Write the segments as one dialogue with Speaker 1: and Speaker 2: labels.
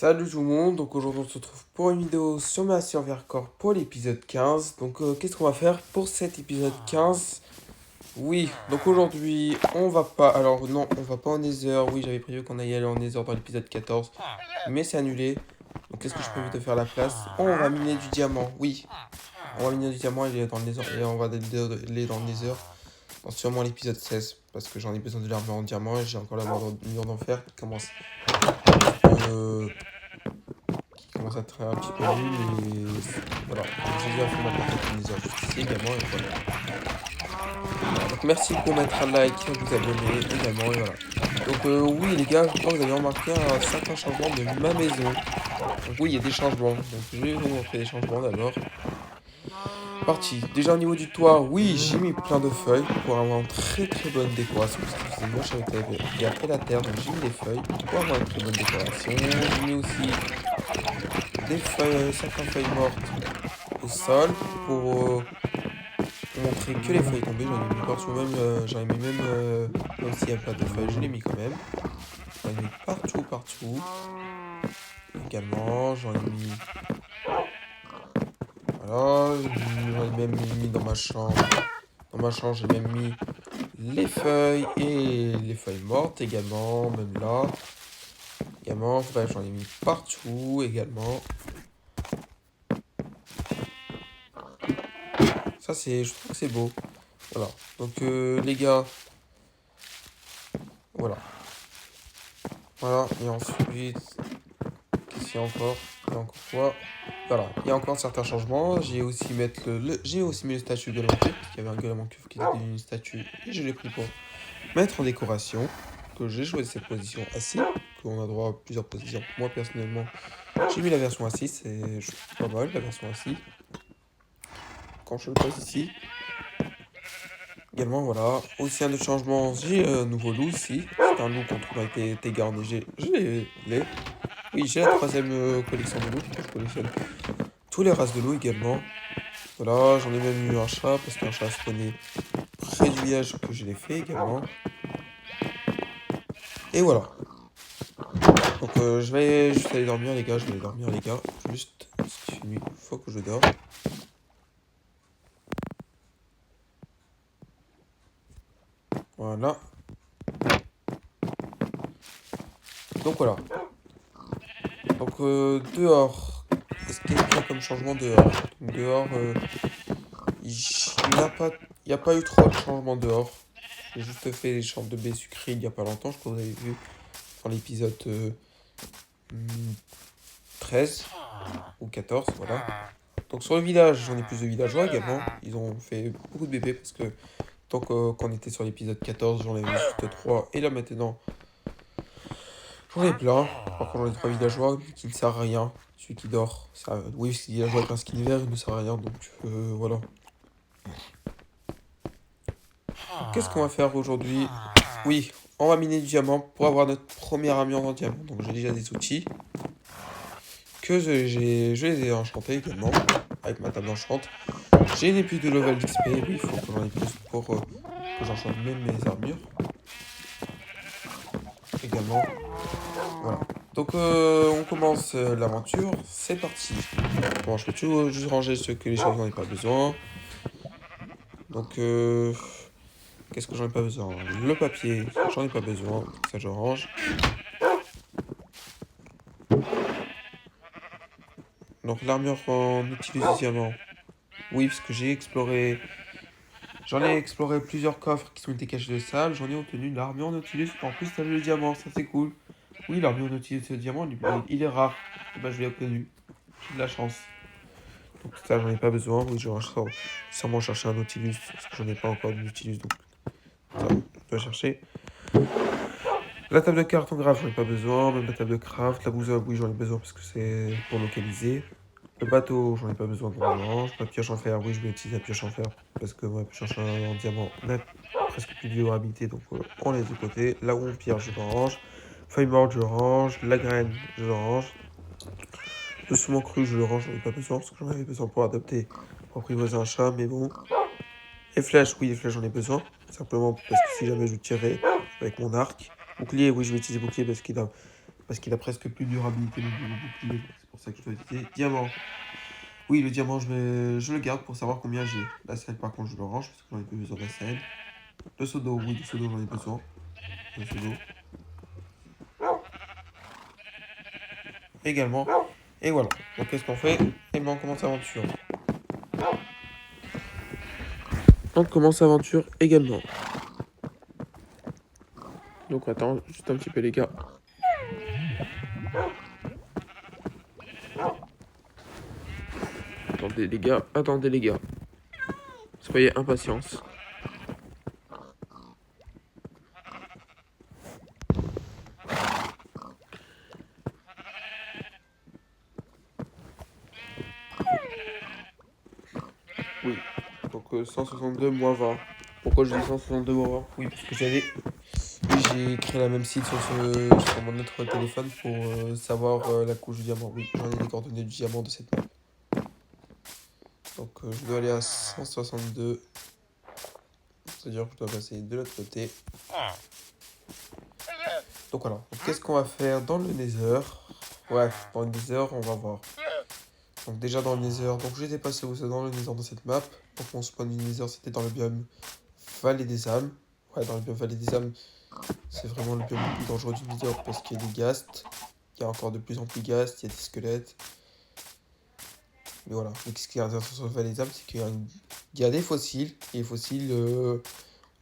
Speaker 1: Salut tout le monde, donc aujourd'hui on se retrouve pour une vidéo sur ma Survivor Corps pour l'épisode 15. Donc qu'est-ce qu'on va faire pour cet épisode 15? Oui, donc aujourd'hui on va pas, alors non, on va pas en Nether. Oui, j'avais prévu qu'on allait aller en Nether dans l'épisode 14, mais c'est annulé. Donc qu'est-ce que je prévu de faire à la place? On va miner du diamant, oui. On va miner du diamant et aller dans le Nether, et on va aller dans le Nether dans sûrement l'épisode 16, parce que j'en ai besoin de l'armure en diamant et j'ai encore la mur d'enfer qui commence... Euh, commence à être un petit peu nul et voilà. Donc j'ai déjà fait ma partie de juste ici également et voilà. Donc merci pour mettre un like, vous abonner également et voilà. Donc oui les gars, je crois que vous avez remarqué un certain changement de ma maison. Donc oui il y a des changements. Donc je vais vous montrer des changements d'abord. Parti. Déjà au niveau du toit, oui j'ai mis plein de feuilles pour avoir une très bonne décoration. Parce que c'est moche avec il y a après la terre, donc j'ai mis des feuilles pour avoir une très bonne décoration. J'ai mis aussi des feuilles, certaines feuilles mortes au sol pour montrer que les feuilles tombées. J'en ai mis partout, j'en ai mis même s'il n'y a pas de feuilles, je l'ai mis quand même. J'en ai mis partout. Également, j'en ai mis. Voilà, j'en ai même mis dans ma chambre. Dans ma chambre, j'ai même mis les feuilles et les feuilles mortes également, même là. Également, bref, j'en ai mis partout également. Ça, je trouve que c'est beau. Voilà. Donc, les gars, voilà. Voilà. Et ensuite, qu'est-ce qu'il y a encore? Il y a encore quoi? Voilà. Il y a encore certains changements. J'ai aussi mis le statut de golem en cuve, parce qu'il y avait un golem en cuve qui était une statue. Et je l'ai pris pour mettre en décoration. Que j'ai choisi cette position assis. Qu'on a droit à plusieurs positions. Moi, personnellement, j'ai mis la version assis. C'est pas mal, la version assis. Quand je le pose ici. Également, voilà. Aussi un autre changement, j'ai un nouveau loup ici. C'est un loup qu'on trouve avec des gardes. Oui, j'ai la troisième collection de loups. Je collectionne tous les races de loups également. Voilà, j'en ai même eu un chat parce qu'un chat spawnait près du village que je l'ai fait également. Et voilà. Donc je vais juste aller dormir les gars, Juste, c'est fini, faut que je dors. Voilà. Donc voilà. Donc dehors. Qu'est-ce qu'il y a comme changement dehors? Donc, dehors, il n'y a pas eu trop de changements dehors. J'ai juste fait les chambres de baie sucrées il n'y a pas longtemps, je crois que vous avez vu dans l'épisode 13 ou 14, voilà. Donc sur le village, j'en ai plus de villageois également. Ils ont fait beaucoup de bébés parce que tant qu'on était sur l'épisode 14, j'en avais juste 3. Et là maintenant, j'en ai plein. Par contre, j'en ai 3 villageois qui ne servent à rien. Celui qui dort, ça, oui, c'est villageois avec un skin vert, il ne sert à rien. Donc voilà. Qu'est-ce qu'on va faire aujourd'hui? Oui, on va miner du diamant pour avoir notre première armure en diamant. Donc j'ai déjà des outils que je les ai enchantés également avec ma table d'enchante. J'ai des plus de level d'XP, oui, il faut que j'en ai plus pour que j'enchante même mes armures également. Voilà. Donc on commence l'aventure, c'est parti. Bon, je peux tout juste ranger ce que les choses n'en ai pas besoin. Donc qu'est-ce que j'en ai pas besoin? Le papier, j'en ai pas besoin, donc ça je range. Donc l'armure en utilise diamant. Oui, parce que j'en ai exploré plusieurs coffres qui sont été cachés de sable. J'en ai obtenu de l'armure Nautilus. En plus, t'as le diamant, ça c'est cool. Oui, l'armure Nautilus et le diamant, il est rare. Bah, je l'ai obtenu. J'ai de la chance. Donc ça, j'en ai pas besoin. Oui, je vais sûrement chercher un Nautilus. Parce que j'en ai pas encore de Nautilus. Donc ça, je dois chercher. La table de cartographe, j'en ai pas besoin. Même la table de craft. La boussole, oui, j'en ai besoin parce que c'est pour localiser. Le bateau, j'en ai pas besoin pour le La pioche en fer, oui, je vais utiliser la pioche en fer. Parce que ma pioche en diamant n'a presque plus de durabilité. Donc on laisse de côté. Là où on pierre, je le range. Feuille morte, je le range. La graine, je le range. Le saumon cru, je le range, j'en ai pas besoin. Parce que j'en avais besoin pour adopter, pour apprivoiser un chat. Mais bon. Les flèches, oui, les flèches, j'en ai besoin. Simplement parce que si jamais je tirais avec mon arc. Bouclier, oui, je vais utiliser bouclier parce qu'il a Parce qu'il a presque plus de durabilité le bouclier. C'est pour ça que je dois utiliser diamant. Oui, le diamant, je le garde pour savoir combien j'ai. La selle, par contre, je le range parce que j'en ai plus besoin de la selle. Le seau d'eau, oui, le seau d'eau, j'en ai besoin. Le seau d'eau. Également. Et voilà. Donc, qu'est-ce qu'on fait? Et ben, on commence l'aventure. On commence l'aventure également. Donc, attends, juste un petit peu, les gars. Attendez, les gars. Attendez, les gars. Soyez impatience. Oui. Donc, 162 moins 20. Pourquoi je dis 162 moins 20? Oui, parce que oui, j'ai créé la même site sur mon autre téléphone pour savoir la couche du diamant. Oui, j'en ai les coordonnées du diamant de cette map. Donc je dois aller à 162. C'est-à-dire que je dois passer de l'autre côté. Donc voilà. Donc, qu'est-ce qu'on va faire dans le Nether? Ouais, dans le Nether, on va voir. Donc déjà dans le Nether, donc j'étais passé aussi dans le Nether dans cette map. Donc mon spawn du Nether, c'était dans le biome Vallée des âmes. Ouais, dans le biome Vallée des âmes, c'est vraiment le biome le plus dangereux du Nether parce qu'il y a des ghasts. Il y a encore de plus en plus ghasts, il y a des squelettes. Mais voilà, donc ce qui est intéressant sur le Vallée des âmes, c'est il y a des fossiles. Et les fossiles,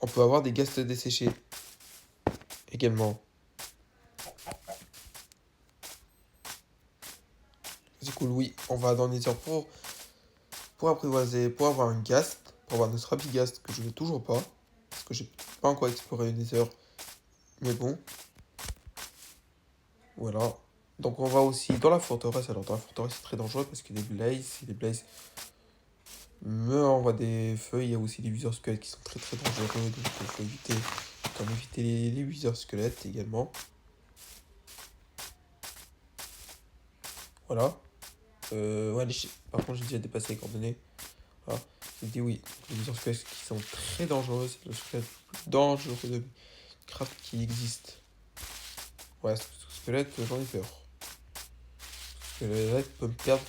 Speaker 1: on peut avoir des ghasts desséchés également. C'est cool, oui. On va dans le Nether pour apprivoiser, pour avoir un ghast, pour avoir notre rapigast que je veux toujours pas. Parce que j'ai pas encore exploré le Nether. Mais bon, voilà. Donc on va aussi dans la forteresse. Alors dans la forteresse c'est très dangereux parce qu'il y a des blazes. Et les blazes me envoient des feux. Il y a aussi les wither squelettes qui sont très très dangereux. Donc il faut éviter, comme éviter les wither squelettes également. Voilà. Ouais, par contre j'ai déjà dépassé les coordonnées. Voilà. J'ai dit oui. Les wither squelettes qui sont très dangereux. C'est le squelette le plus dangereux de craft qui existe. Ouais, ce squelette, j'en ai peur. Ce squelette peut me perdre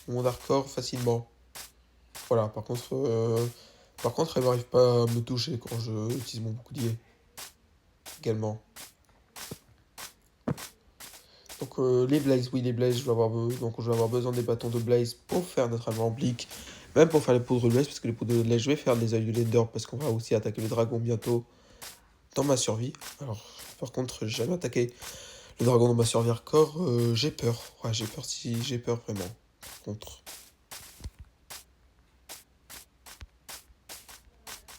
Speaker 1: mon hardcore facilement. Voilà, par contre, elle n'arrive pas à me toucher quand je utilise mon bouclier. Également. Donc les blazes, oui les blazes, donc je vais avoir besoin des bâtons de blaze pour faire notre arme oblique. Même pour faire les poudres de blaze, parce que les poudres de blaze, je vais faire des œils de l'ender parce qu'on va aussi attaquer le dragon bientôt dans ma survie. Alors, par contre, j'ai jamais attaqué le dragon dans ma survie hardcore, j'ai peur. Ouais, j'ai peur vraiment. Par contre.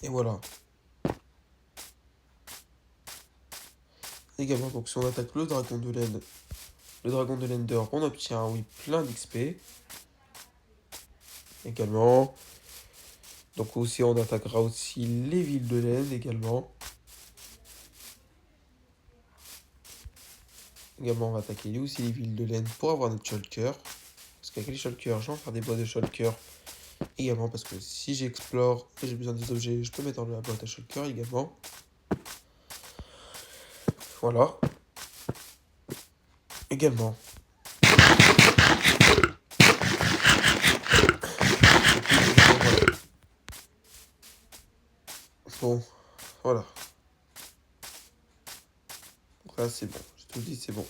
Speaker 1: Et voilà. Également, donc si on attaque le dragon de laine, le dragon de l'Ender, on obtient, oui, plein d'XP. Également. Donc aussi, on attaquera aussi les villes de laine également. Également, on va attaquer aussi les villes de laine pour avoir notre shulker. Parce qu'avec les shulkers, je vais faire des boîtes de shulker. Également, parce que si j'explore et j'ai besoin des objets, je peux mettre dans la boîte à shulker également. Voilà. Également. Bon, voilà. Donc là, c'est bon. Je te le dis, c'est bon.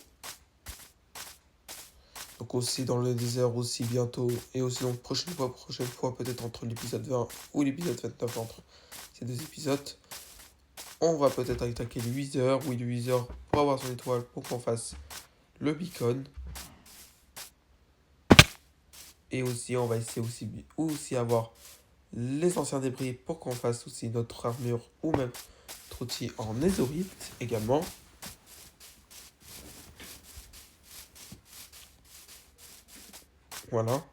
Speaker 1: Donc aussi dans le désert aussi bientôt. Et aussi donc prochaine fois peut-être entre l'épisode 20 ou l'épisode 29 entre ces deux épisodes. On va peut-être attaquer le Wither. Oui, le Wither pour avoir son étoile pour qu'on fasse le beacon. Et aussi on va essayer aussi avoir les anciens débris pour qu'on fasse aussi notre armure ou même notre outil en netherite également. Voilà.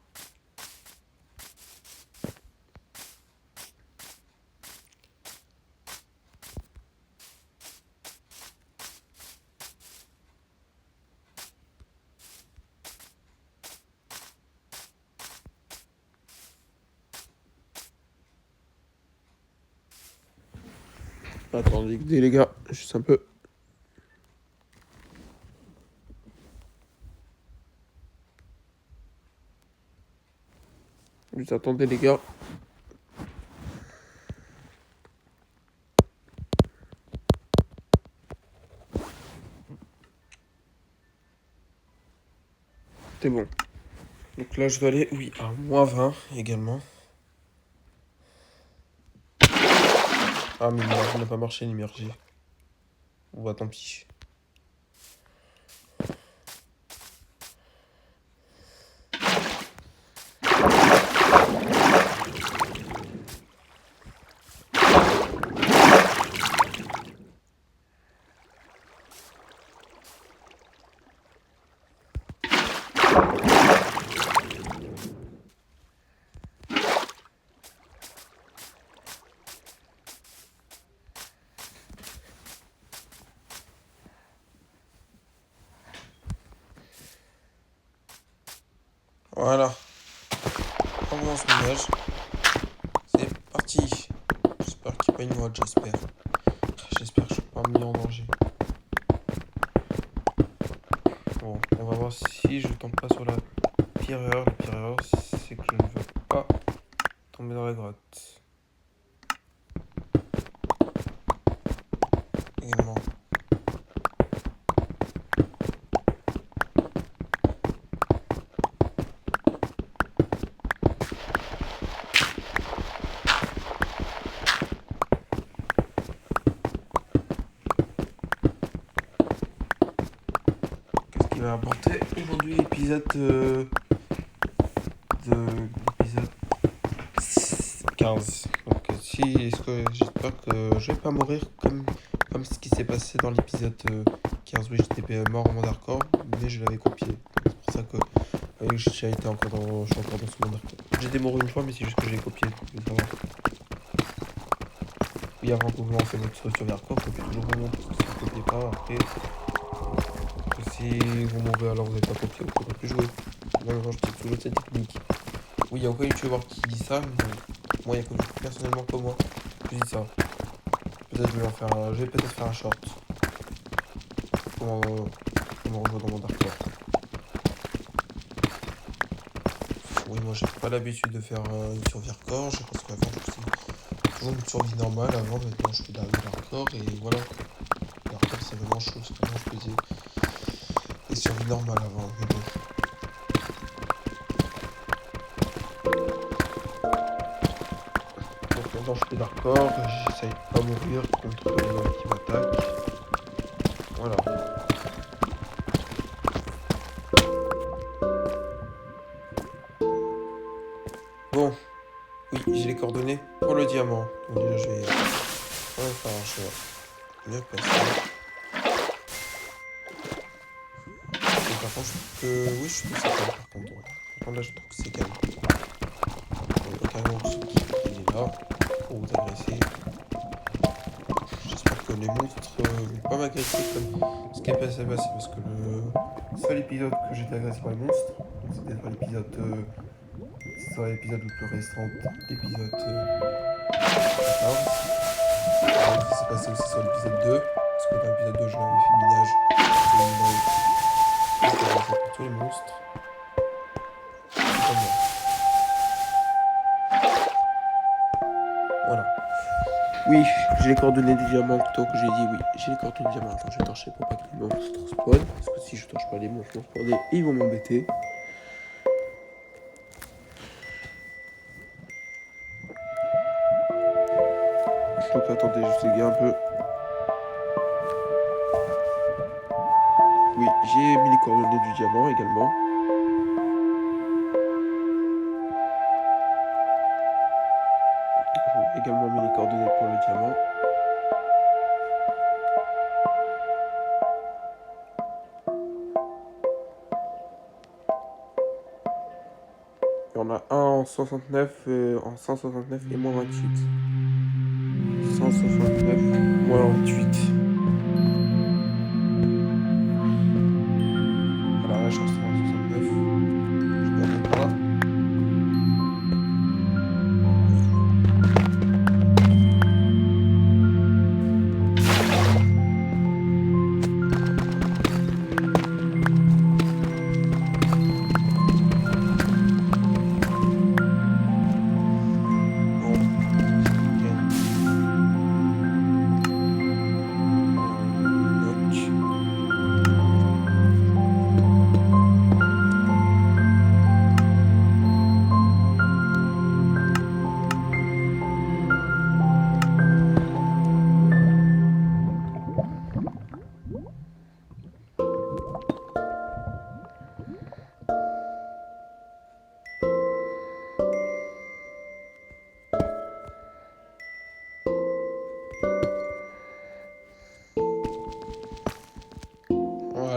Speaker 1: Attendez les gars, juste un peu. Vous attendez les gars. C'est bon. Donc là je dois aller, oui, à -20 également. Ah mais l'énergie n'a pas marché l'énergie. Bon bah tant pis. Voilà. On commence le ménage. C'est parti. J'espère qu'il n'y a pas une grotte, j'espère. J'espère que je ne suis pas mis en danger. Bon, on va voir si je tombe pas sur la pire erreur. La pire erreur, c'est que je ne veux pas tomber dans la grotte. Également. Qu'est-ce qu'il va apporter aujourd'hui l'épisode de l'épisode 15. Donc si est-ce que j'espère que je vais pas mourir comme ce qui s'est passé dans l'épisode 15. Oui, j'étais mort en mode hardcore, mais je l'avais copié. C'est pour ça que j'ai été encore je suis encore dans ce monde hardcore. J'ai été mort une fois, mais c'est juste que j'ai copié. Évidemment. Oui, avant que vous lancez votre sur hardcore, copiez toujours vraiment parce que si vous copiez pas, après, si vous mourrez alors vous n'avez pas copié, vous ne pourrez plus jouer. Même quand je dis toujours cette technique. Oui, il y a encore un youtubeur qui dit ça, mais moi, il y a que personnellement que moi. Je dis ça. Peut-être je vais peut-être faire un short. Comment rejouer dans mon Dark Lord. Oui, moi j'ai pas l'habitude de faire une survie hardcore. Je pense qu'avant je faisais toujours une survie normale. Avant, maintenant je fais de la hardcore et voilà. Le hardcore c'est vraiment chaud. C'est vraiment je faisais des survies normales avant. Mais bon. Donc maintenant je fais de l'hardcore. J'essaye de pas mourir contre qui m'attaque. Voilà. Bon, oui, j'ai les coordonnées pour le diamant. Donc déjà, je vais faire un choix. Bien placé. Et par contre, oui, je suis plus calme par contre. Ouais. Par contre, là, je trouve que c'est calme. Il y a carrément qui est là pour vous agresser. J'espère que les monstres vont pas m'agresser comme ce qui est passé parce que le seul épisode que j'ai été agressé par les monstres, donc c'était dans l'épisode le plus restreint, l'épisode 14. Ce qui s'est passé aussi sur l'épisode 2, parce que dans l'épisode 2, je l'avais fait minage. J'étais agressé par tous les monstres. Voilà. Oui, j'ai les coordonnées du diamant plutôt que j'ai dit oui. J'ai les coordonnées du diamant. Attends, je vais torcher pour pas que les monstres spawnent. Parce que si je torche pas les monstres vont spawner et ils vont m'embêter. Donc attendez, je sais un peu. Oui, j'ai mis les coordonnées du diamant également. J'ai également mis les coordonnées pour le diamant. Il y en a un en 69, en 169 et moins 28. 169 moins 28. Voilà, là je suis en 169. Je vais aller par là.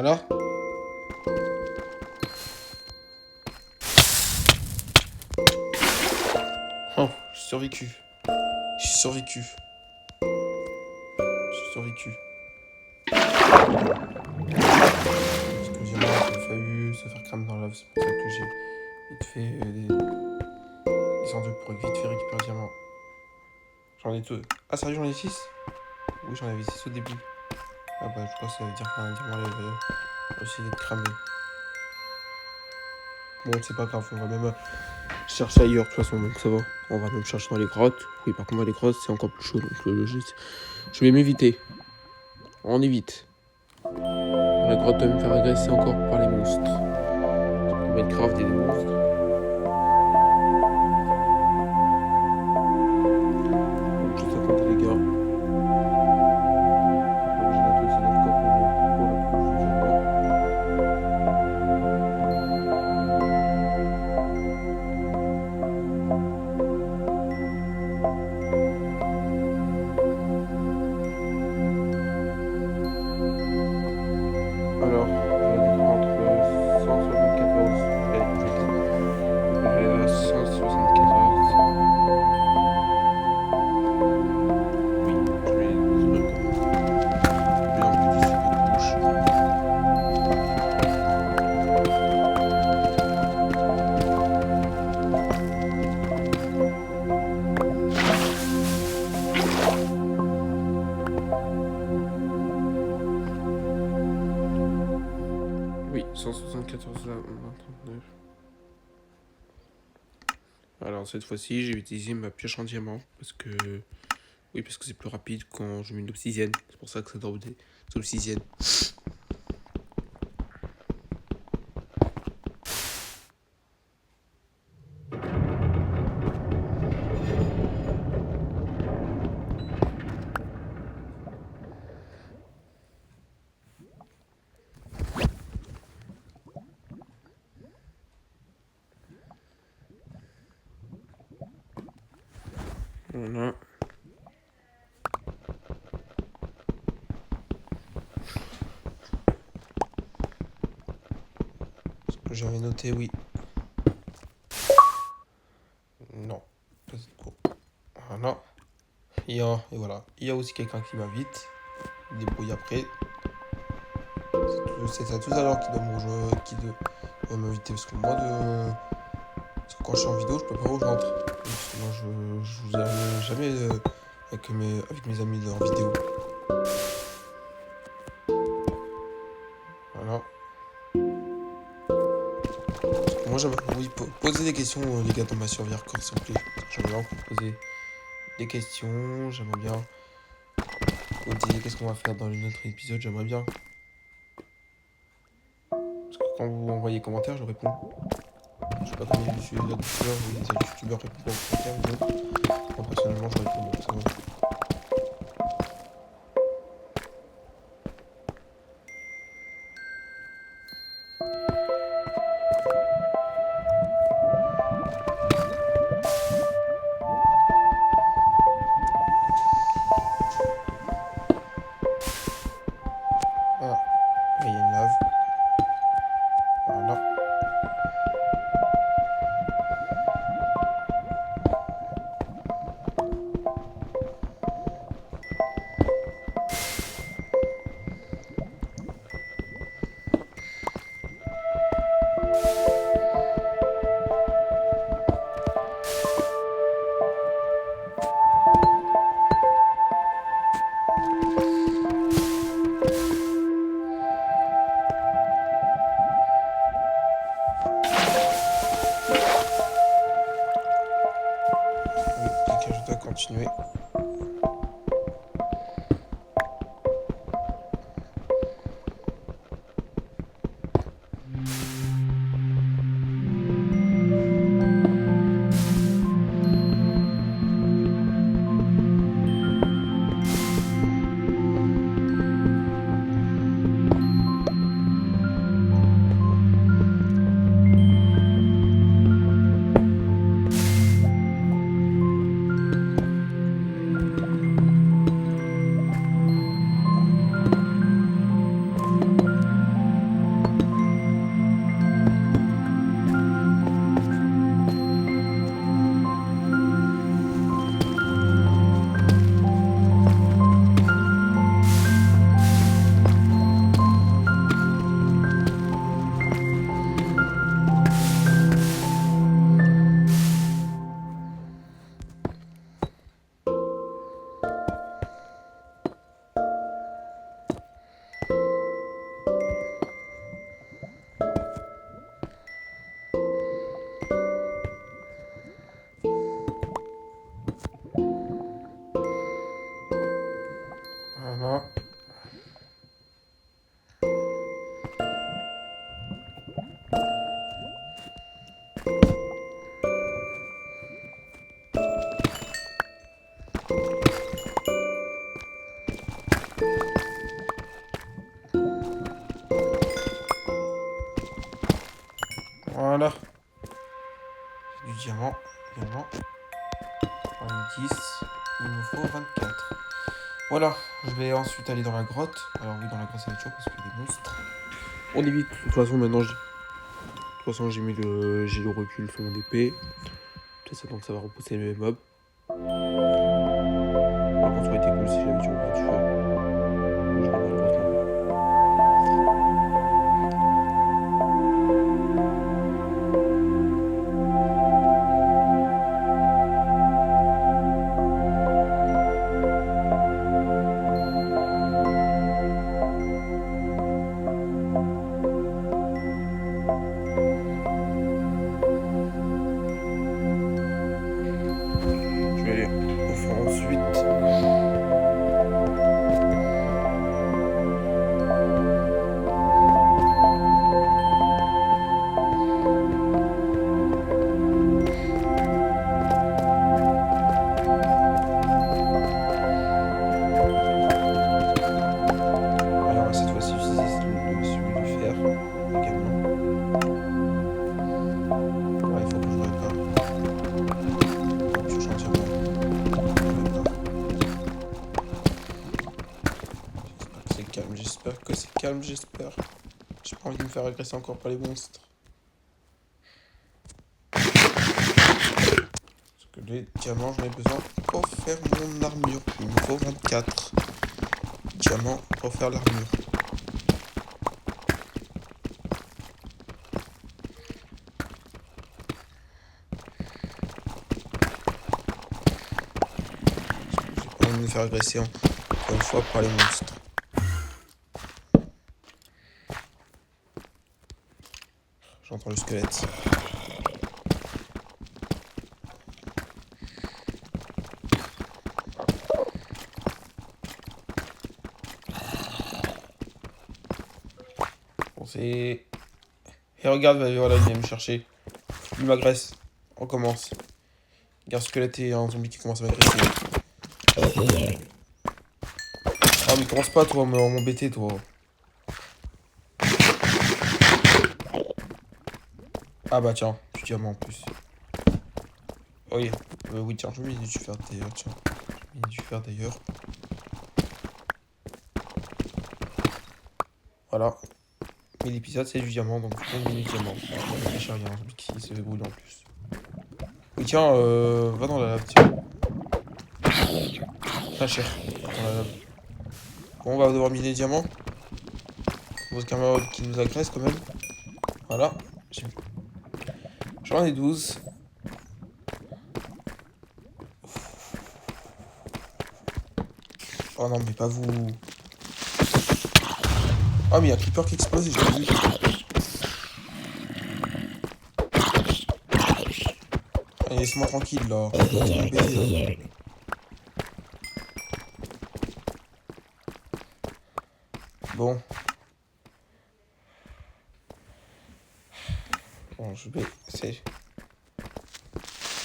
Speaker 1: Voilà. Oh, j'ai survécu. J'ai survécu. J'ai survécu. Parce que j'ai il a fallu se faire cramer dans la lave. C'est pour ça que j'ai vite fait des enduits pour vite fait récupérer le diamant. J'en ai tout. Ah, sérieux, j'en ai 6? Oui, j'en avais 6 au début. Ah bah, je crois que ça veut dire qu'un diamant va essayer d'être cramé. Bon, c'est pas grave, on va même chercher ailleurs de toute façon, donc ça va. On va même chercher dans les grottes. Oui, par contre, dans les grottes, c'est encore plus chaud, donc je vais m'éviter. On évite. La grotte va me faire agresser encore par les monstres. Minecraft et des monstres. Donc, juste attendez les gars. Donc, j'ai bientôt essayé notre corps pour la couche du diamant. Alors, je vais dire entre 174 et 8. Je vais à 174. Oui, je vais ouvrir comment. Je vais enlever cette couche. Oui, 174 là, 139. Alors cette fois-ci, j'ai utilisé ma pioche en diamant parce que oui, parce que c'est plus rapide quand je mets de l'obsidienne. C'est pour ça que ça drop des obsidiennes. Voilà. Ce que j'avais noté, oui. Non. Let's go. Voilà. Et voilà. Il y a aussi quelqu'un qui m'invite. Il débrouille après. C'est ça tout à l'heure qui doit me rejoindre, qui doit m'inviter. Parce que moi, parce que quand je suis en vidéo, je peux pas rejoindre. Parce que moi, je vous ai jamais avec mes amis en vidéo. Voilà. Moi, j'aimerais oui, poser des questions, les gars, dans ma survie hardcore, s'il vous plaît. J'aimerais bien vous poser des questions. J'aimerais bien vous dire qu'est-ce qu'on va faire dans une autre épisode. J'aimerais bien. Parce que quand vous envoyez des commentaires, je réponds. Je sais pas comment les youtubeurs ou les youtubeurs répondent aux commentaires. Moi, personnellement, je réponds. Donc ça va. Ah, il y a une lave. Voilà. Oui, ok, je dois continuer. Voilà. Du diamant également. J'en ai 10. Il me faut 24. Voilà. Je vais ensuite aller dans la grotte. Alors oui, dans la grotte ça va être chaud parce qu'il y a des monstres. On évite. De toute façon, maintenant, de toute façon, j'ai le recul sur mon épée. Peut-être ça, donc ça va repousser les mobs. Par contre, ça aurait été cool si j'avais tué au feu. Je l'ai malheureusement. Je vais aller au fond ensuite. Alors cette fois-ci, j'utilise celui du fer également. Ouais, il faut que je répare. Je change entièrement. J'espère que c'est calme, j'espère. J'ai pas envie de me faire agresser encore par les monstres. Parce que les diamants, j'en ai besoin pour faire mon armure. Il me faut 24 diamants pour faire l'armure. J'ai pas envie de me faire agresser encore une fois par les monstres. J'entends le squelette. Bon, c'est... Et regarde, voilà, il vient me chercher. Il m'agresse. On commence. Regarde, squelette et un zombie qui commence à m'agresser. Ah, mais commence pas, toi, à m'embêter, toi. Ah bah tiens, du diamant en plus. Oh oui, oui tiens, je vais mis du fer d'ailleurs, tiens. Je mis du fer d'ailleurs. Voilà. Mais l'épisode c'est du diamant, donc je prends du diamant. Je ne rien, qui se brûle en plus. Oui tiens, va dans la lave, tiens. Pas cher, dans la lave. Bon, on va devoir miner les diamants. Parce qu'un mob qui nous agresse quand même. Voilà. J'en ai 12. Oh non, mais pas vous. Ah, mais il y a un creeper qui explose et j'ai pas vu. Allez, laisse-moi tranquille là. Bon. Bon, je vais essayer.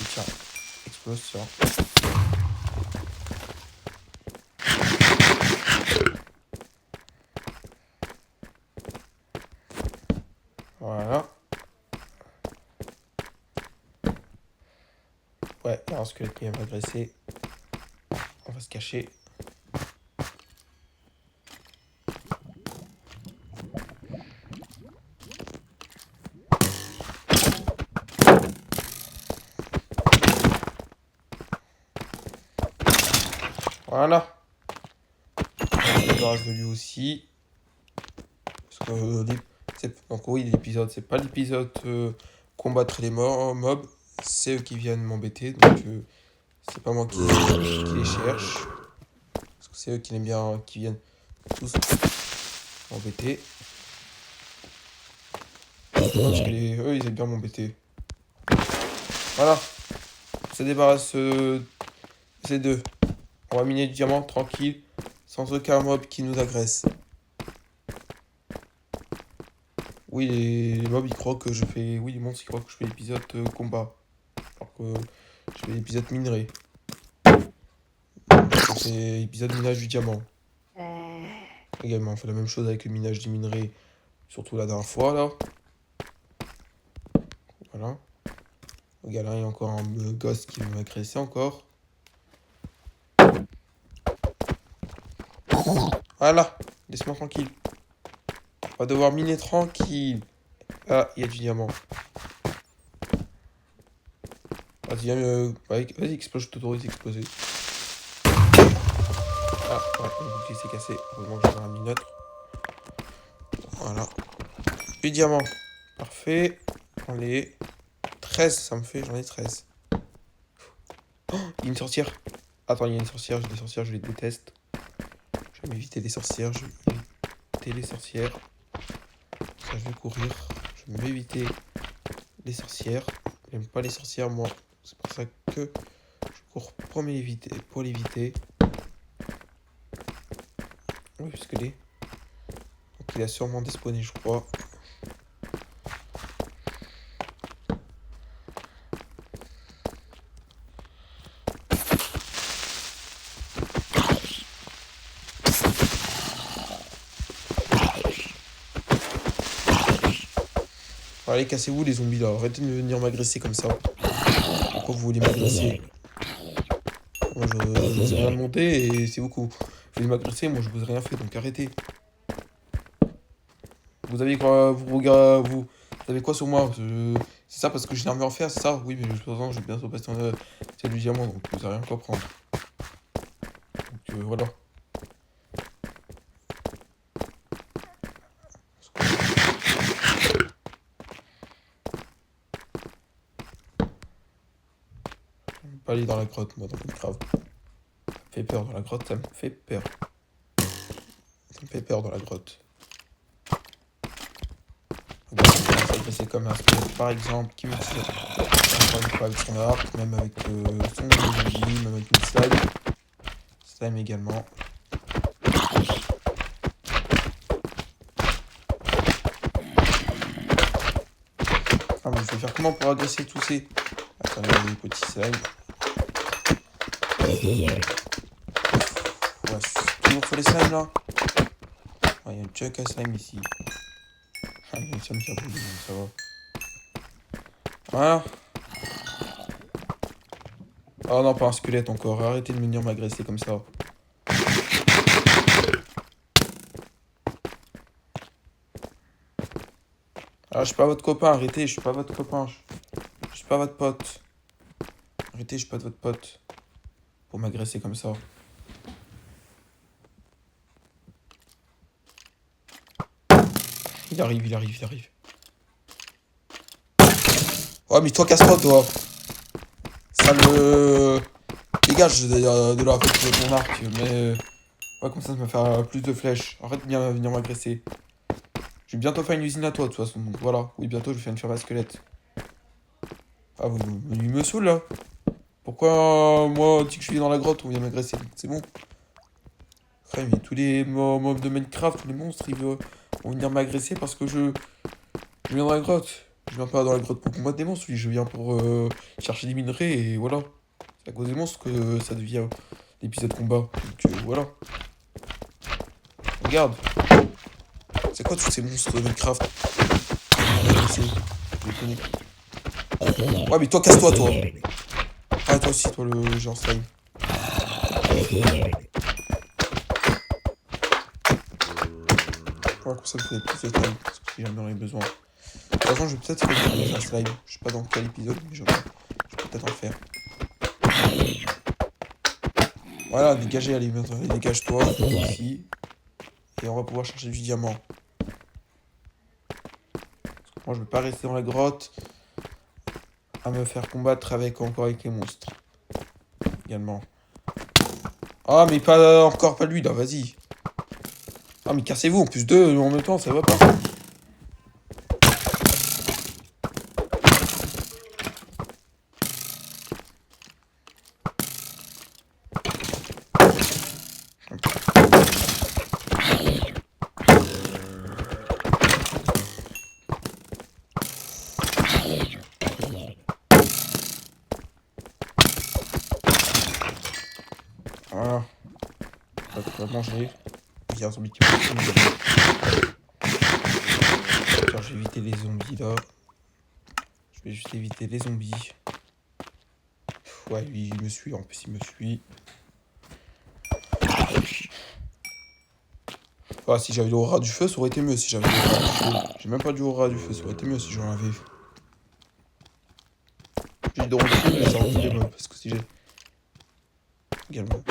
Speaker 1: Et tiens, explose, tiens. Voilà. Ouais, il y a un squelette qui va m'agresser. On va se cacher. Voilà. On se débarrasse de lui aussi. Parce que, donc oui, l'épisode, c'est pas l'épisode combattre les mobs. C'est eux qui viennent m'embêter. Donc c'est pas moi qui les cherche. Parce que c'est eux qui aiment bien, qui viennent tous m'embêter. Parce que eux, ils aiment bien m'embêter. Voilà. On se débarrasse ces deux. On va miner du diamant tranquille, sans aucun mob qui nous agresse. Oui, les mobs, ils croient que je fais... Oui, les monstres, ils croient que je fais l'épisode combat. Alors que je fais l'épisode minerai. C'est l'épisode minage du diamant. Également, on fait la même chose avec le minage du minerai. Surtout la dernière fois, là. Voilà. Regarde, là, il y a encore un gosse qui veut m'agresser encore. Voilà, laisse-moi tranquille. On va devoir miner tranquille. Ah, il y a du diamant. Vas-y, vas-y, explose, je t'autorise d'exploser. Ah, ouais, le bouclier s'est cassé. Heureusement que j'en ai mis neutre. Voilà. Du diamant. Parfait. Allez. 13, ça me fait, j'en ai 13. Oh, il y a une sorcière. Attends, il y a une sorcière, j'ai des sorcières, je les déteste. Je vais m'éviter les sorcières, je vais éviter les sorcières. Ça, je vais courir. Je vais m'éviter les sorcières. J'aime pas les sorcières, moi. C'est pour ça que je cours pour l'éviter. Oui, parce que les... Donc il a sûrement despawné, je crois. Allez, cassez-vous les zombies là. Arrêtez de venir m'agresser comme ça. Pourquoi vous voulez m'agresser? Moi, je vous ai rien demandé et c'est vous que vous voulez m'agresser. Moi, je vous ai rien fait, donc arrêtez. Vous avez quoi, vous avez quoi sur moi? C'est ça parce que j'ai l'armure en fer, c'est ça? Oui, mais je vais bientôt passer en c'est du diamant, donc vous avez rien quoi prendre. Donc voilà. Je vais pas aller dans la grotte, moi, dans Minecraft. Ça me fait peur dans la grotte, ça me fait peur. Ça me fait peur dans la grotte. C'est comme un squelette, par exemple, qui me tire. Encore une fois avec son arc, même avec son énergie, même avec une slime. Slime également. Ah, mais je vais faire comment pour agresser tous ces... Attendez, les petits slimes. Ouais, c'est toujours sur les slimes là. Ah, il y a une chuck à slime ici. Ah, il y a une slime qui a brûlé, donc ça va. Voilà. Oh non, pas un squelette encore. Arrêtez de venir m'agresser comme ça. Ah, je suis pas votre copain, arrêtez, je suis pas votre copain. Je suis pas votre pote. Arrêtez, je suis pas de votre pote. Pour m'agresser comme ça. Il arrive, il arrive, il arrive. Oh, mais toi, casse-toi, toi. Ça me... Dégage de là avec mon arc. Mais... Ouais, comme ça me faire plus de flèches. Arrête de venir m'agresser. Je vais bientôt faire une usine à toi, de toute façon. Donc voilà. Oui, bientôt, je vais faire une ferme à squelette. Ah, il me saoule, là. Pourquoi, moi, dès que je suis dans la grotte, on vient m'agresser? C'est bon. Ouais, mais tous les mobs de Minecraft, tous les monstres, ils vont venir m'agresser parce que je viens dans la grotte. Je viens pas dans la grotte pour combattre des monstres, oui, je viens pour chercher des minerais et voilà. C'est à cause des monstres que ça devient l'épisode combat. Donc voilà. Regarde. C'est quoi tous ces monstres de Minecraft? Je les connais. Ouais, mais toi, casse-toi, toi. Ah, toi aussi, toi, le genre slime. Ouais, comme ça, vous faites plus de slime. Parce que si jamais j'en ai besoin. De toute façon, je vais peut-être faire un slime. Je sais pas dans quel épisode, mais je vais peut-être en faire. Voilà, dégagez, allez, maintenant, dégage-toi, ici. Et on va pouvoir chercher du diamant. Moi, je veux pas rester dans la grotte à me faire combattre encore avec les monstres. Également. Ah, mais pas encore pas lui, là, vas-y. Ah, mais cassez-vous, en plus deux en même temps, ça va pas. dois manger. Il y a un zombie qui m'a tué. Tiens, je vais éviter les zombies là. Je vais juste éviter les zombies. Ouais, lui, il me suit. En plus, il me suit. Ah, si j'avais l'aura du feu, ça aurait été mieux. Si j'avais l'aura du feu. J'ai même pas du aura du feu, ça aurait été mieux si j'en avais. J'ai de refus, mais ça aurait été mieux. Parce que si j'ai. Également.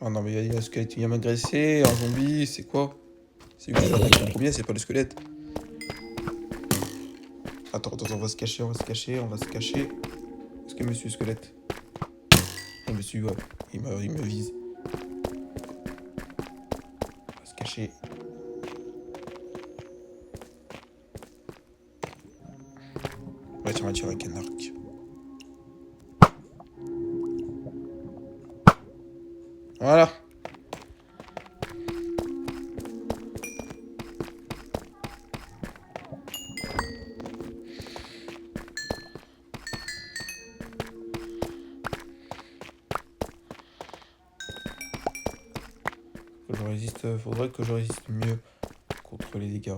Speaker 1: Ah non, mais il y a un squelette qui vient m'agresser. Un zombie, c'est quoi? C'est lui qui attaque en premier, c'est pas le squelette. Attends, on va se cacher, on va se cacher, on va se cacher. Est-ce que monsieur squelette? Il me suit, ouais. Il me vise. On va se cacher. Ouais, tiens, on va tirer avec un arc. Voilà. Faudrait que je résiste mieux contre les dégâts.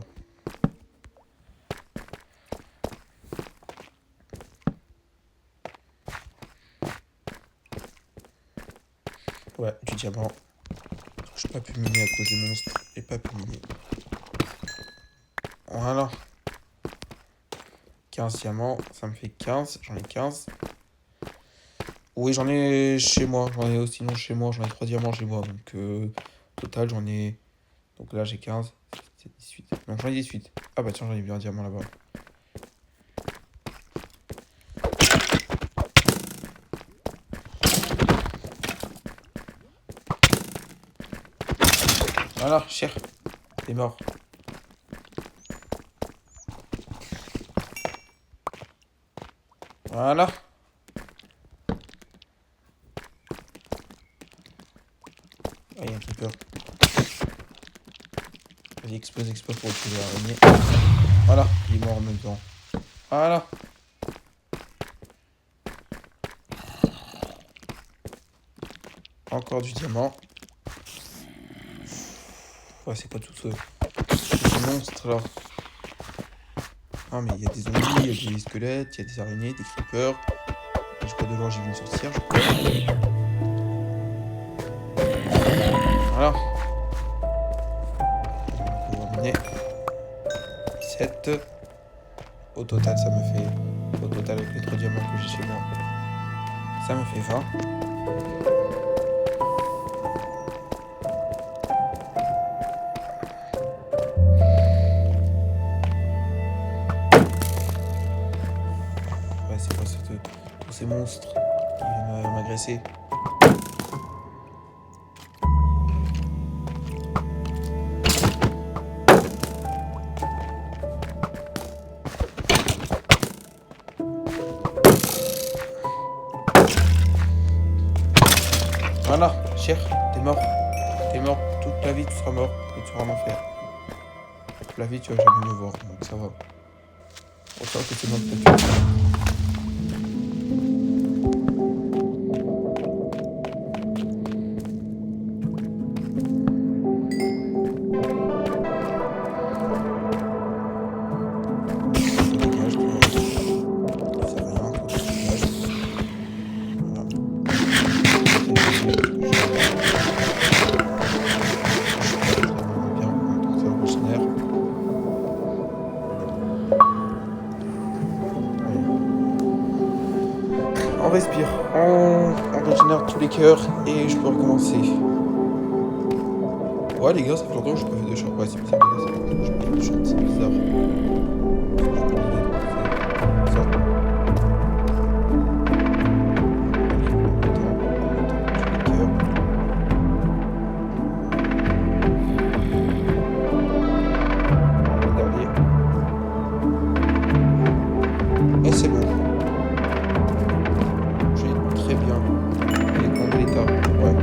Speaker 1: Ouais, du diamant. Je n'ai pas pu miner à cause des monstres. J'ai pas pu miner. Voilà. 15 diamants, ça me fait 15. J'en ai 15. Oui, j'en ai chez moi. J'en ai aussi non chez moi. J'en ai 3 diamants chez moi. Donc, total, j'en ai. Donc là, j'ai 15. C'est 18. Non, j'en ai 18. Ah bah tiens, j'en ai vu un diamant là-bas. Voilà, cher. T'es mort. Voilà. Ah, il y a un creeper. Vas-y, explose pour tuer l'araignée. Voilà, il est mort en même temps. Voilà. Encore du diamant. Ouais, c'est pas tout ce monstre là. Ah, mais il y a des zombies, il y a des squelettes, il y a des araignées, des creepers. Et je crois de loin j'ai vu une sorcière, je crois. Voilà. On va miner. 7. Au total, ça me fait. Au total, avec les 3 diamants que j'ai chez moi, ça me fait 20. Ouais, c'est quoi tous ces monstres qui viennent m'agresser? Voilà, cher, t'es mort. T'es mort. Toute la vie, tu seras mort et tu seras en enfer. Toute la vie, tu vas jamais me voir, donc ça va. Autant que c'est moi qui t'ai tué. On respire, on régénère tous les cœurs et je peux recommencer. Ouais les gars, ça fait longtemps que je peux faire de short. Ouais, c'est bizarre les gars, ça fait longtemps que je peux faire de short, c'est bizarre. Et c'est bon. J'ai très bien. Et dans l'état. Ouais.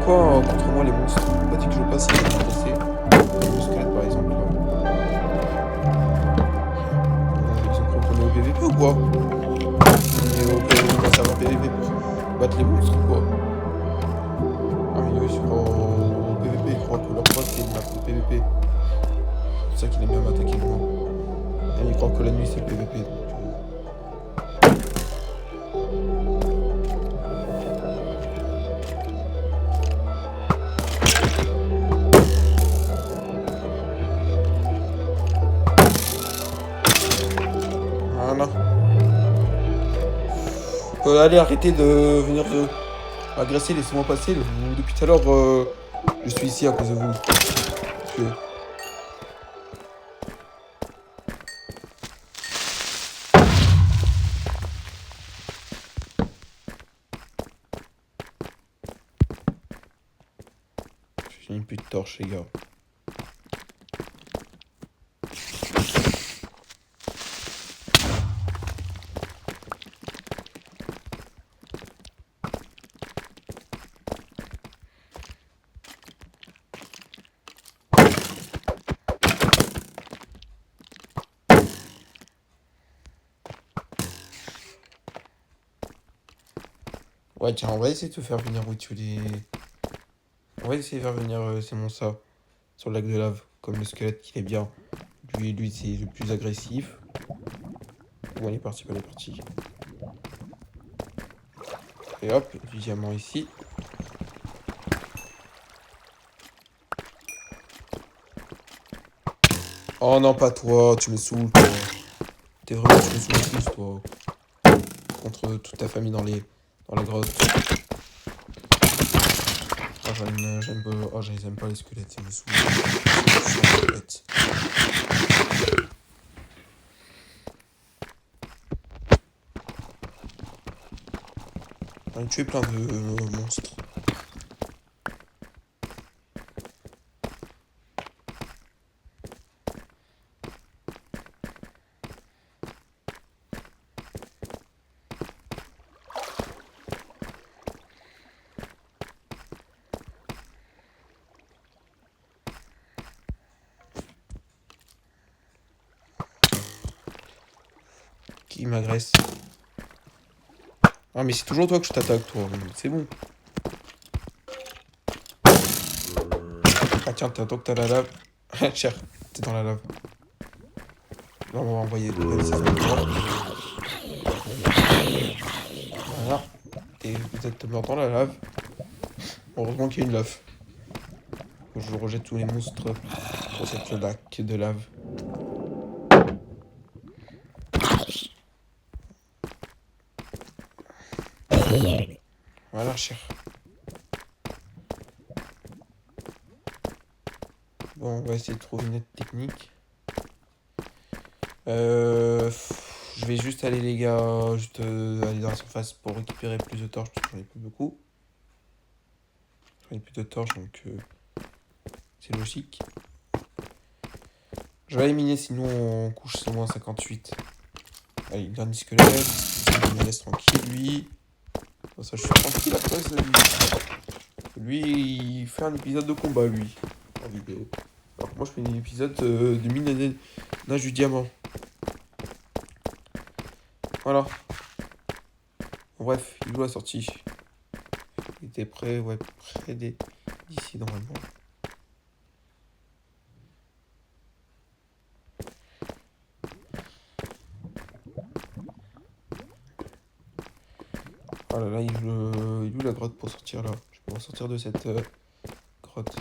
Speaker 1: quoi contre moi les monstres? Pourquoi tu que je passe si je vais passer? Le squelette par exemple là. Ils ont cru qu'on est au PVP ou quoi? Mais au PVP, on va servir PVP pour battre les monstres ou quoi? Ah mais eux ils sont pas au PVP, ils croient que leur pote c'est une map de PVP. C'est ça qu'il aime bien m'attaquer moi. Et ils croient que la nuit c'est le PVP donc. Voilà. Allez, arrêtez de venir agresser, laissez-moi passer. Depuis tout à l'heure, je suis ici à cause de vous. Parce que j'ai une pute de torche, les gars. Ouais, tiens, on va essayer de te faire venir où tu les. On va essayer de faire venir c'est mon ça sur le lac de lave. Comme le squelette qui est bien. Lui c'est le plus agressif. Bon, il est parti, il est parti. Et hop, du diamant ici. Oh non, pas toi, tu me saoules, toi. T'es vraiment, tu me saoules plus, toi. Contre toute ta famille dans la grotte. Ah, j'aime pas. Oh, j'aime pas les squelettes, ils me saoulent. C'est bête. J'en ai tué plein de monstres. Qui m'agresse. Ah, mais c'est toujours toi que je t'attaque, toi. C'est bon. Ah, tiens, t'attends que t'as la lave. Cher, t'es dans la lave. Là, on va envoyer ça va voir. Voilà. Et vous êtes dans la lave. Heureusement qu'il y a une lave. Je rejette tous les monstres pour cette lac de lave. Voilà, cher. Bon, on va essayer de trouver une autre technique. Je vais juste aller, les gars, juste aller dans la surface pour récupérer plus de torches, parce que j'en ai plus beaucoup. J'en ai plus de torches, donc c'est logique. Je vais éliminer, sinon on couche c'est moins 58. Allez, dernier squelette. Il me laisse tranquille, lui. Bon, ça, je suis tranquille après, ça, lui. Lui, il fait un épisode de combat, lui, en vidéo. Alors que moi, je fais un épisode de mine nage du diamant. Voilà. Bref, il est la sortie. Il était prêt, ouais, près d'ici normalement. Oh là là, il est où la grotte pour sortir là? Je peux sortir de cette grotte.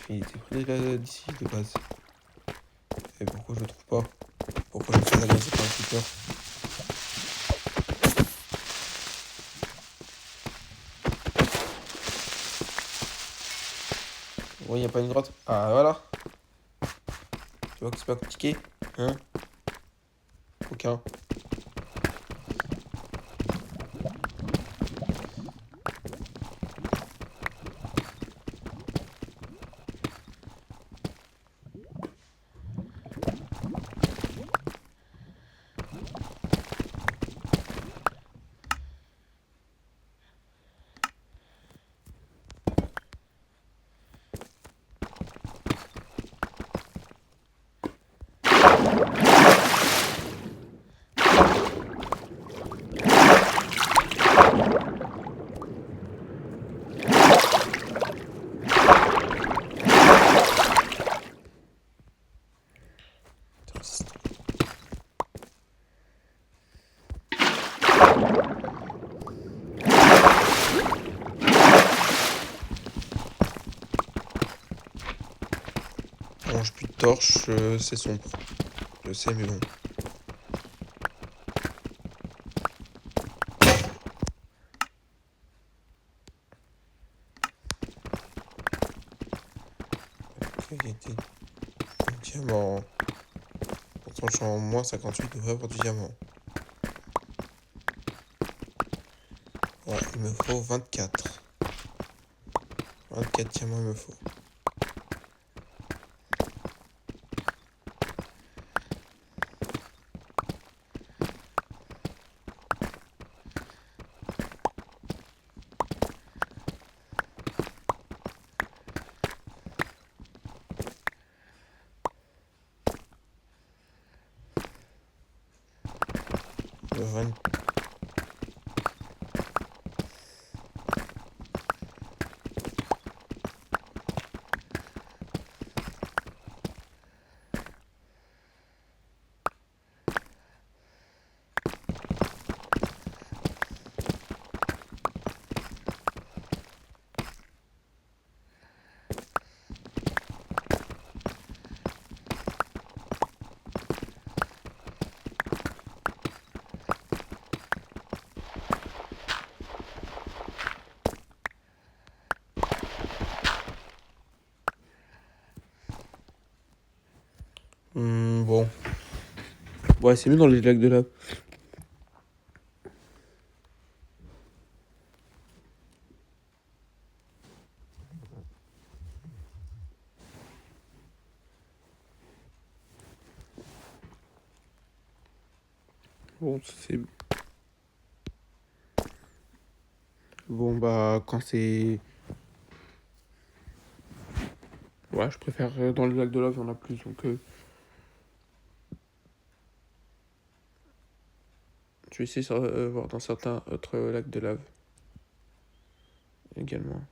Speaker 1: Il était près d'ici de base. Et pourquoi je le trouve pas? Pourquoi je me suis agressé par un creeper? Ouais, y a pas une grotte. Ah voilà. Tu vois que c'est pas compliqué? Hein? Aucun. torche, c'est sombre. Je sais, mais bon. Qualité diamant. Pourtant, je suis en moins 58, devrait avoir du diamant. Ouais, il me faut 24. 24 diamants, il me faut. Le 20... bon. Ouais, c'est mieux dans les lacs de lave. Bon, c'est... Bon, bah, quand c'est... Ouais, je préfère dans les lacs de lave, il y en a plus, donc... Je vais essayer de voir dans certains autres lacs de lave également.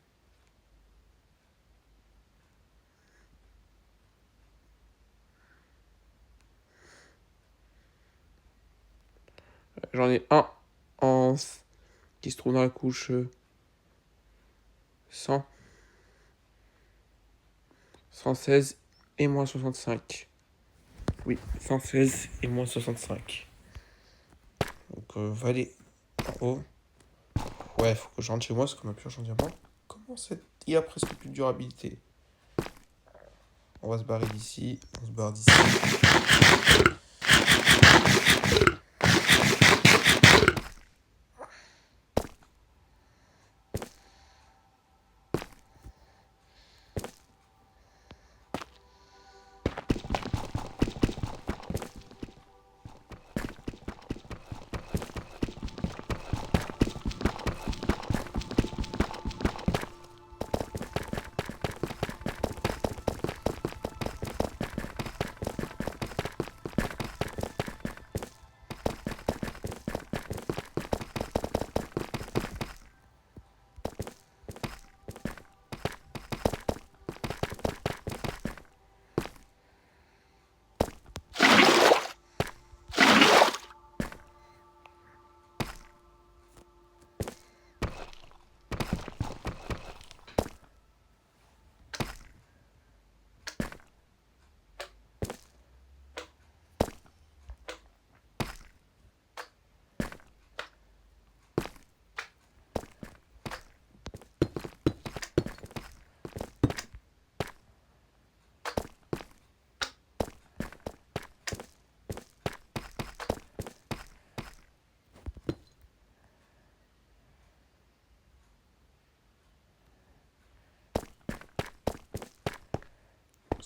Speaker 1: J'en ai un en... qui se trouve dans la couche 100, 116 et moins 65. Oui, 116 et moins 65. Donc, Valet en haut. Ouais, faut que je rentre chez moi, parce qu'on a pioche en diamant. Comment c'est... Il a presque plus de durabilité. On va se barrer d'ici. On se barre d'ici.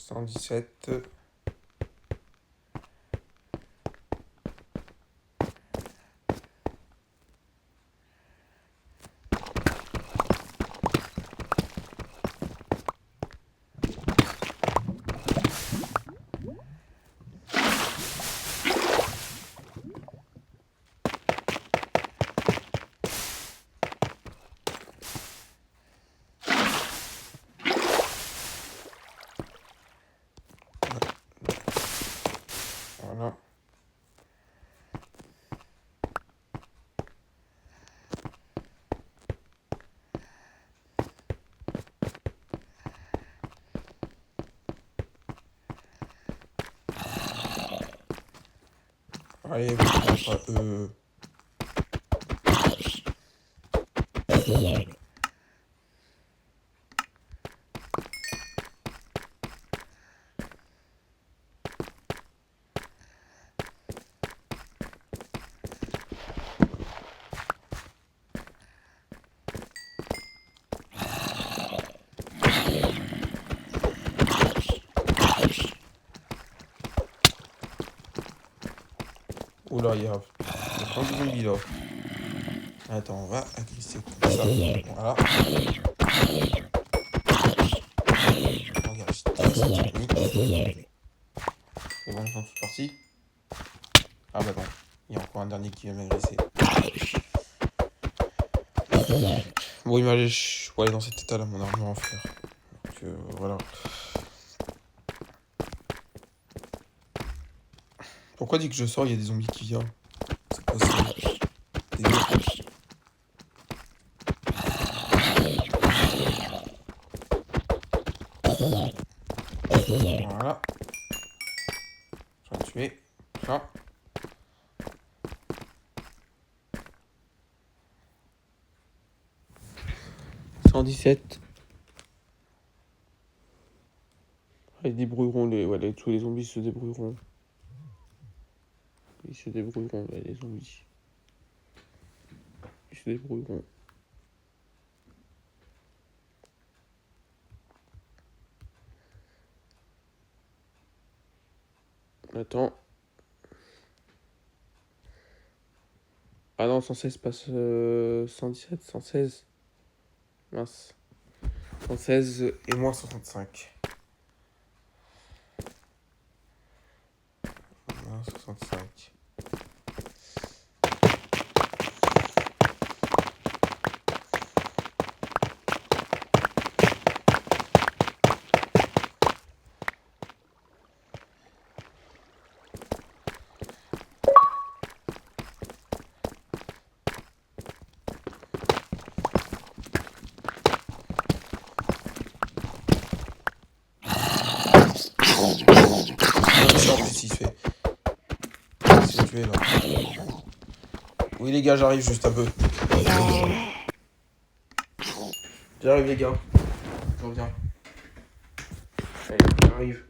Speaker 1: 117. Voilà. Allez, oula, il y a plein de zombies là. Attends, on va agresser comme ça. Voilà. Regarde, je teste cette technique. Et bon, ils sont tous partis. Ah bah non, il y a encore un dernier qui vient m'agresser. Bon, il m'a lâché. Ouais, dans cet état là, mon armure en fer. Donc voilà. Pourquoi dès que je sors, il y a des zombies qui viennent? C'est quoi ça? Des mecs. Voilà. Je vais tuer. Ça. 117. Ils se débrouilleront, tous les zombies se débrouilleront. Ils se débrouilleront, les zombies. Ils se débrouilleront. Attends. Ah non, 116 passe 117, 116. Mince. 116 et moins 65. Moins 65. En plus, il se fait. Il se fait tuer là. Oui, les gars, j'arrive juste un peu. J'arrive, les gars. Je reviens. Allez, j'arrive.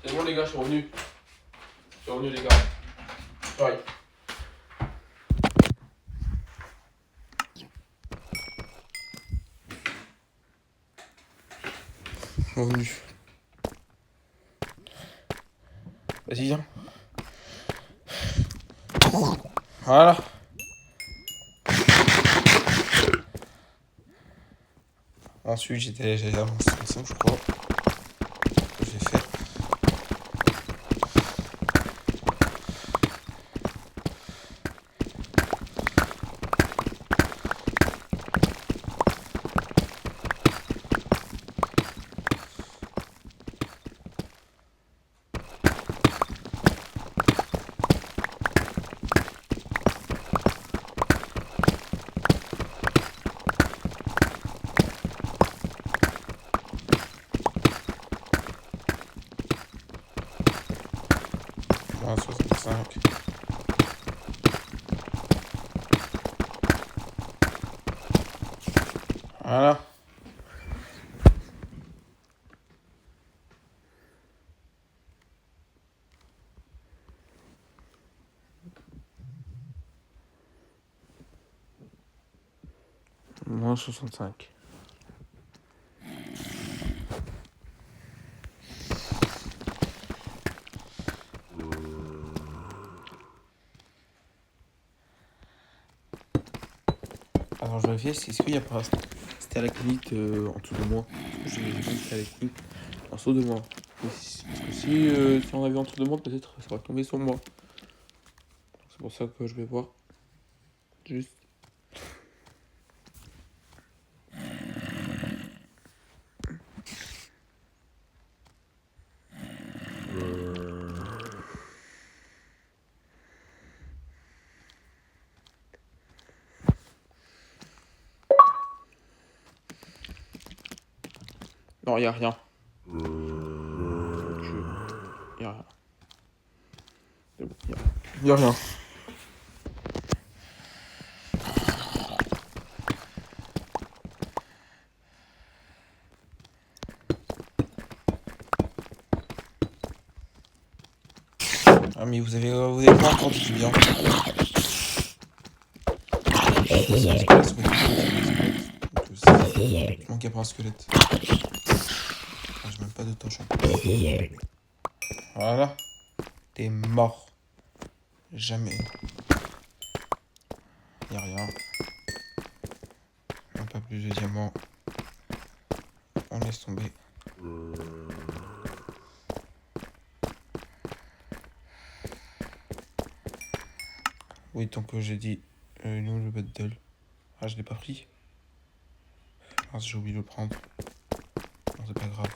Speaker 1: C'est bon, les gars, je suis revenu. Je suis revenu, les gars. J'arrive. Revenu. Vas-y, viens. Voilà. Ensuite, j'allais avancer ensemble, je crois. Que j'ai fait. Moins 65. Voilà. Moins 65. Alors, je vérifie, est-ce qu'il y a pas. C'était à la clinique en dessous de moi. Parce que j'ai vu que c'était à la clinique en dessous de moi. Parce que si on avait en dessous de moi, peut-être ça va tomber sur moi. C'est pour ça que je vais voir. Juste. Non, y a rien. Y a rien. C'est bon, y a rien. Ah mais vous avez pas encore dit du bien. Je manquais pas un squelette. Ah, j'ai même pas de torchon. Voilà. T'es mort. Jamais. Y'a rien. Même pas plus de diamants. On laisse tomber. Oui, tant que j'ai dit nous le battle. Ah, je l'ai pas pris. Ah, j'ai oublié de le prendre. Non, c'est pas grave.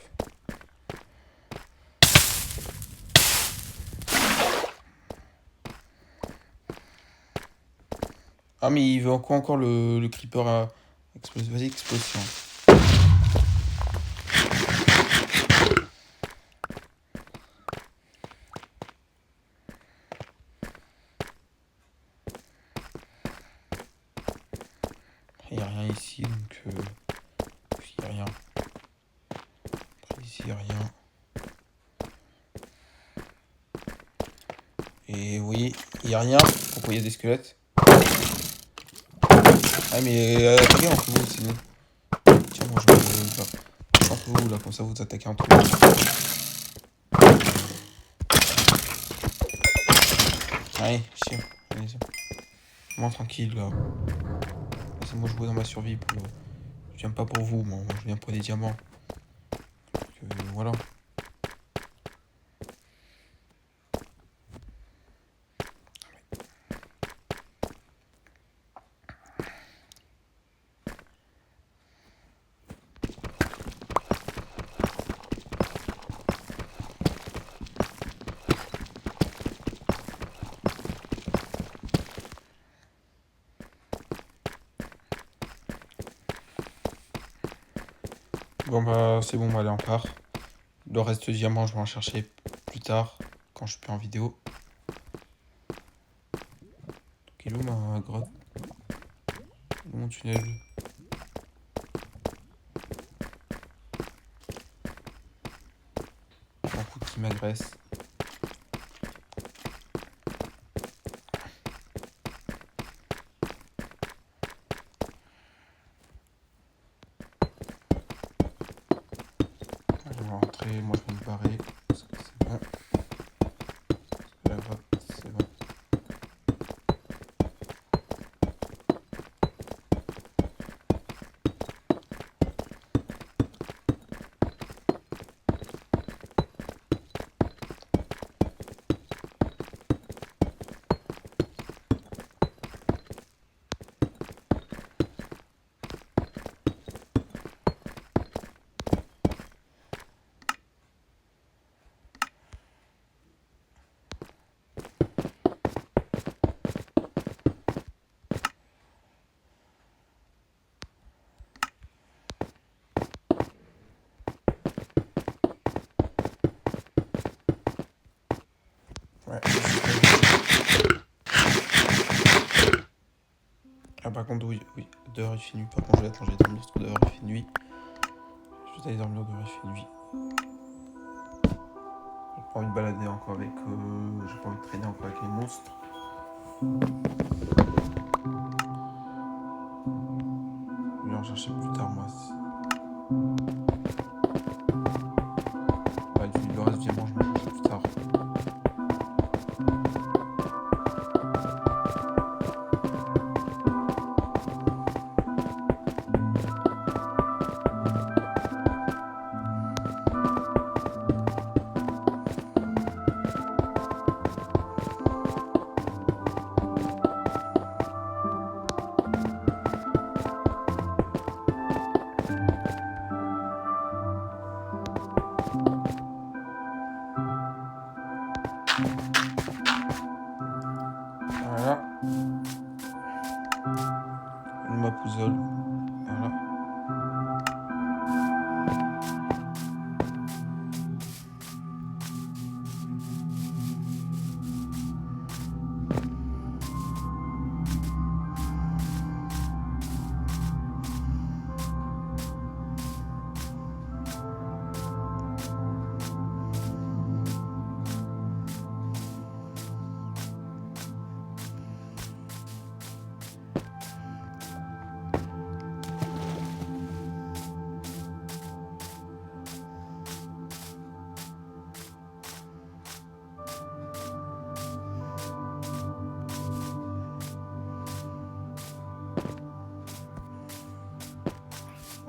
Speaker 1: Ah, mais il veut encore le creeper à exploser. Vas-y, explosion. Il n'y a rien ici, donc il n'y a rien. Après, ici, il n'y a rien. Et oui, il n'y a rien. Pourquoi il y a des squelettes? Ah, mais attendez, entre vous, sinon. Tiens, moi, je vais entre vous, là, comme ça, vous attaquez entre vous. Allez, chien, allez-y. Moi, tranquille, là. Laissez-moi jouer dans ma survie. Je viens pas pour vous, moi, je viens pour des diamants. Donc, voilà. Bon, bah, c'est bon, allez, on part. Le reste de diamants, je vais en chercher plus tard, quand je suis plus en vidéo. Donc, il est où ma grotte? Il est où mon tunnel? Un coup qui m'agresse. Je vais rentrer, moi je vais me barrer. Parce que c'est bon. La grotte, c'est bon. Ouais. Ah, par contre, oui, dehors il fait nuit. Par contre, je vais attendre, je vais dormir parce que dehors il fait nuit. Je vais aller dormir dehors il fait nuit. J'ai pas envie de balader encore avec. J'ai pas envie de traîner encore avec les monstres. Je vais en chercher plus tard, moi. Bah, le reste du diamant, je m'en cherche plus tard. Voilà. Ma puzzle. Voilà.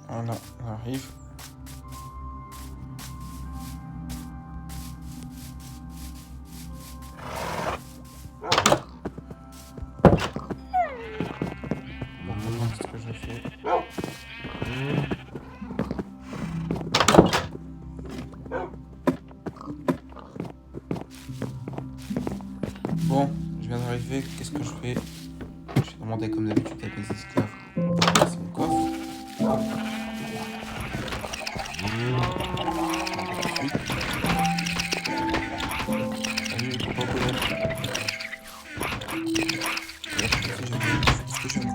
Speaker 1: Voilà, on arrive. Bon, maintenant, qu'est-ce que je fais? Bon, je viens d'arriver, qu'est-ce que je fais? Je vais demander comme d'habitude à mes esclaves. C'est mon coffre. Salut les crocodiles. Qu'est-ce que j'aime?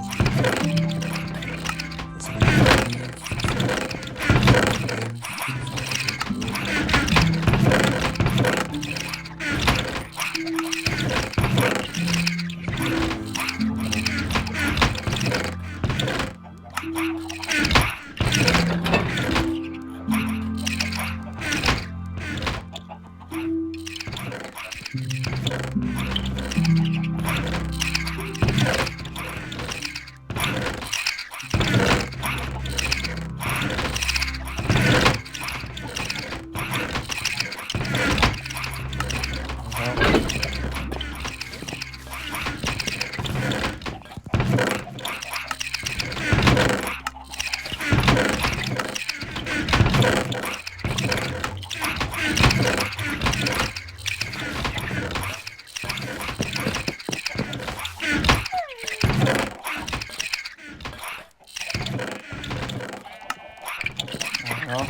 Speaker 1: Voilà.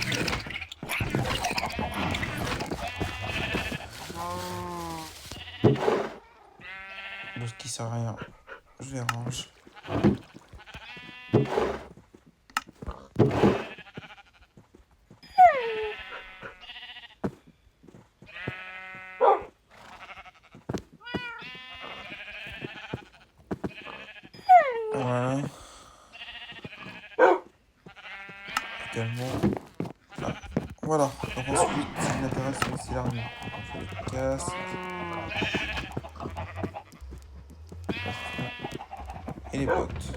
Speaker 1: De ce qui sert à rien, je les range. Voilà. Également. Ah. Voilà. Donc ensuite, ce qui m'intéresse, c'est aussi l'armure. Donc on fait le casque. Et les bottes.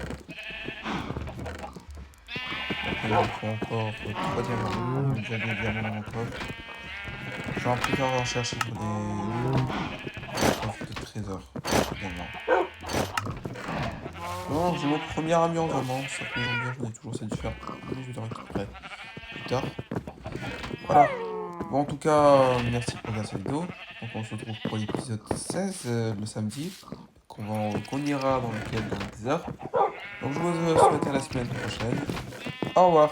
Speaker 1: Donc il me faut encore 3 diamants. J'ai déjà des diamants dans mon coffre. Je vais en plus en chercher pour des coffres de trésors. Également. Bon, j'ai mon premier armure vraiment. Ça fait bien, j'en ai toujours ça de faire. Mais je vais le récupérer plus tard. Voilà. Bon, en tout cas, merci pour regarder cette vidéo. Donc on se retrouve pour l'épisode 16 le samedi. Qu'on ira dans lequel dans 10 heures. Donc je vous souhaite à la semaine prochaine. Au revoir.